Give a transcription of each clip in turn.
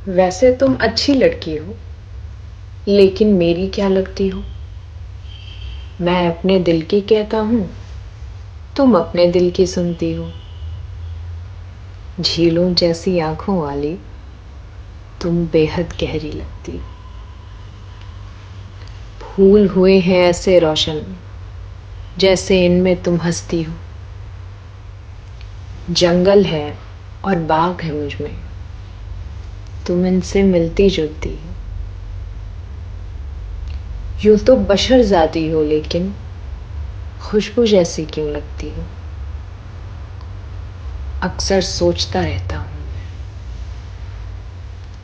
वैसे तुम अच्छी लड़की हो, लेकिन मेरी क्या लगती हो। मैं अपने दिल की कहता हूँ, तुम अपने दिल की सुनती हो। झीलों जैसी आंखों वाली तुम बेहद गहरी लगती हो। फूल हुए हैं ऐसे रोशन, जैसे इनमें तुम हंसती हो। जंगल है और बाग है मुझ में, तुम इनसे मिलती जुलती हो। यूं तो बशर जाती हो, लेकिन खुशबू जैसी क्यों लगती हो। अक्सर सोचता रहता हूँ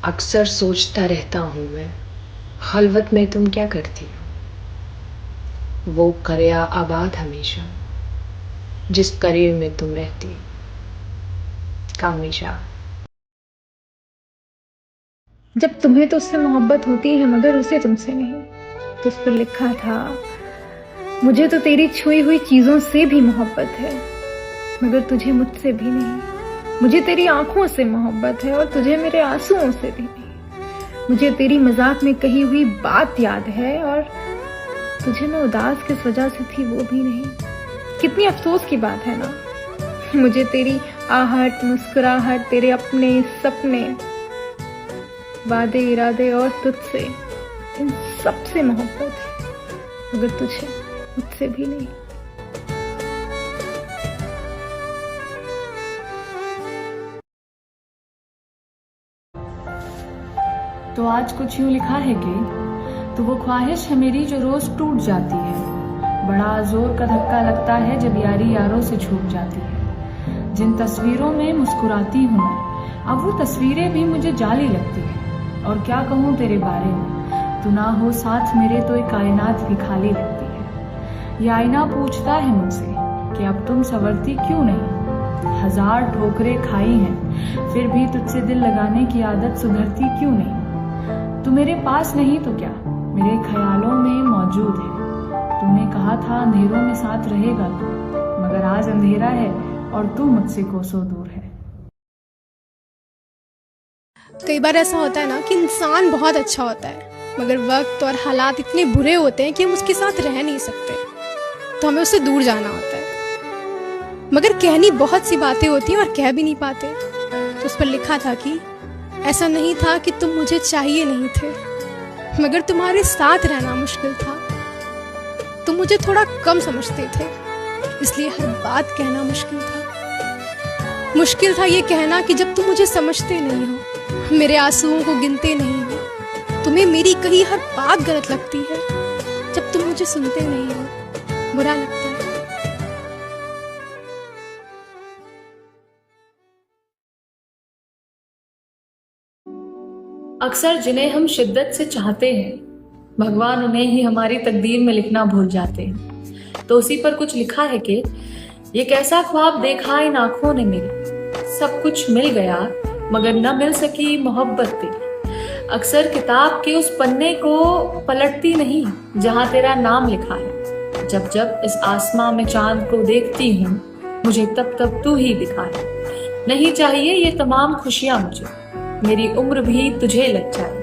अक्सर सोचता रहता हूँ मैं, खलवत में तुम क्या करती हो। वो करिया आबाद हमेशा, जिस करीब में तुम रहती हो। कामेशा। जब तुम्हें तो उससे मोहब्बत होती है मगर उसे तुमसे नहीं। तो उस पर लिखा था, मुझे तो तेरी छुई हुई चीजों से भी मोहब्बत है मगर तुझे मुझसे भी नहीं। मुझे तेरी आंखों से मोहब्बत है और तुझे मेरे आंसुओं से भी नहीं। मुझे तेरी मजाक में कही हुई बात याद है और तुझे मैं उदास किस वजह से थी वो भी नहीं। कितनी अफसोस की बात है ना। मुझे तेरी आहट, मुस्कुराहट, तेरे अपने सपने, वादे, इरादे और तुझसे, इन सब से मोहब्बत है मगर तुझे मुझसे भी नहीं। तो आज कुछ यूं लिखा है कि तो वो ख्वाहिश है मेरी जो रोज टूट जाती है। बड़ा जोर का धक्का लगता है जब यारी यारों से छूट जाती है। जिन तस्वीरों में मुस्कुराती हूँ मैं, अब वो तस्वीरें भी मुझे जाली लगती है। और क्या कहूँ तेरे बारे में, तू ना हो साथ मेरे तो ये कायनात भी खाली लगती है। ये आईना पूछता है मुझसे कि अब तुम संवरती क्यों नहीं। हजार ठोकरें खाई हैं, फिर भी तुझसे दिल लगाने की आदत सुधरती क्यों नहीं। तू मेरे पास नहीं तो क्या, मेरे ख्यालों में मौजूद है। तूने कहा था अंधेरों में साथ रहेगा तू, मगर आज अंधेरा है और तू मुझसे कोसों दूर है। कई बार ऐसा होता है ना कि इंसान बहुत अच्छा होता है मगर वक्त और हालात इतने बुरे होते हैं कि हम उसके साथ रह नहीं सकते, तो हमें उससे दूर जाना होता है। मगर कहनी बहुत सी बातें होती हैं और कह भी नहीं पाते। तो उस पर लिखा था कि ऐसा नहीं था कि तुम मुझे चाहिए नहीं थे, मगर तुम्हारे साथ रहना मुश्किल था। तुम मुझे थोड़ा कम समझते थे, इसलिए हर बात कहना मुश्किल था। मुश्किल था ये कहना कि जब तुम मुझे समझते नहीं हो, मेरे आंसुओं को गिनते नहीं हो, तुम्हें मेरी कही हर बात गलत लगती है। जब तुम मुझे सुनते नहीं हो, बुरा लगता है। अक्सर जिन्हें हम शिद्दत से चाहते हैं, भगवान उन्हें ही हमारी तकदीर में लिखना भूल जाते हैं। तो उसी पर कुछ लिखा है कि ये कैसा ख्वाब देखा इन आंखों ने मेरी, सब कुछ मिल गया मगर न मिल सकी मोहब्बत तेरी। अक्सर किताब के उस पन्ने को पलटती नहीं जहां तेरा नाम लिखा है। जब जब इस आसमां में चांद को देखती हूँ, मुझे तब तब तू ही दिखा है। नहीं चाहिए ये तमाम खुशियां मुझे, मेरी उम्र भी तुझे लग जाए।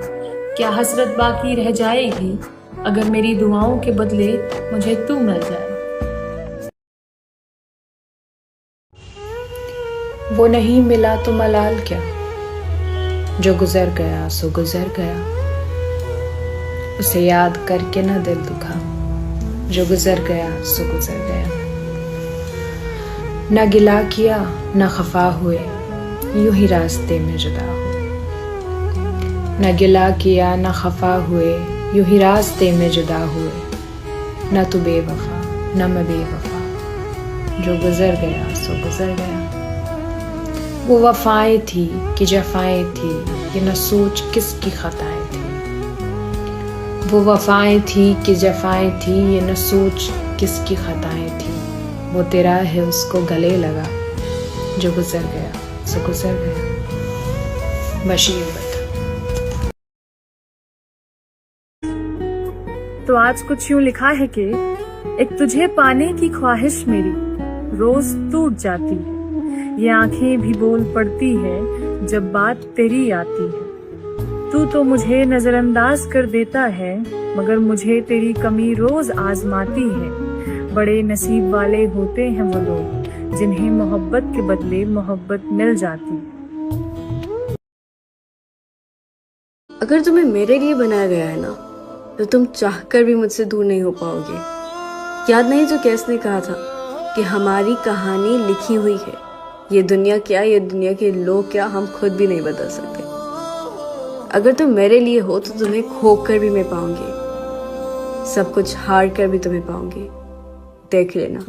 क्या हसरत बाकी रह जाएगी अगर मेरी दुआओं के बदले मुझे तू मिल जाए। वो नहीं मिला तो मलाल क्या, जो गुजर गया सो गुजर गया। उसे याद करके ना दिल दुखा, जो गुजर गया सो गुजर गया। न गिला किया न खफा हुए, यूं ही रास्ते में जुदा हुए। न गिला किया न खफा हुए, यूं ही रास्ते में जुदा हुए। न तू बेवफा न मैं बेवफा, जो गुजर गया सो गुजर गया। वो वफाएं थी कि जफाएं थी, ये न सोच किसकी खताएं थी। वो वफाएं थी कि जफाएं थी, ये न सोच किसकी खताएं थी। वो तेरा है उसको गले लगा, जो गुजर गया सो गुजर गया। बशीर बता। तो आज कुछ यूं लिखा है कि एक तुझे पाने की ख्वाहिश मेरी रोज टूट जाती है। ये आंखें भी बोल पड़ती है जब बात तेरी आती है। तू तो मुझे नजरअंदाज कर देता है, मगर मुझे तेरी कमी रोज आजमाती है। बड़े नसीब वाले होते हैं वो लोग जिन्हें मोहब्बत के बदले मोहब्बत मिल जाती है। अगर तुम्हें मेरे लिए बनाया गया है ना, तो तुम चाहकर भी मुझसे दूर नहीं हो पाओगे। याद नहीं जो कैस ने कहा था कि हमारी कहानी लिखी हुई है, ये दुनिया क्या, ये दुनिया के लोग क्या, हम खुद भी नहीं बदल सकते। अगर तुम मेरे लिए हो तो तुम्हें खोकर भी मैं पाऊंगी, सब कुछ हार कर भी तुम्हें पाऊंगी, देख लेना।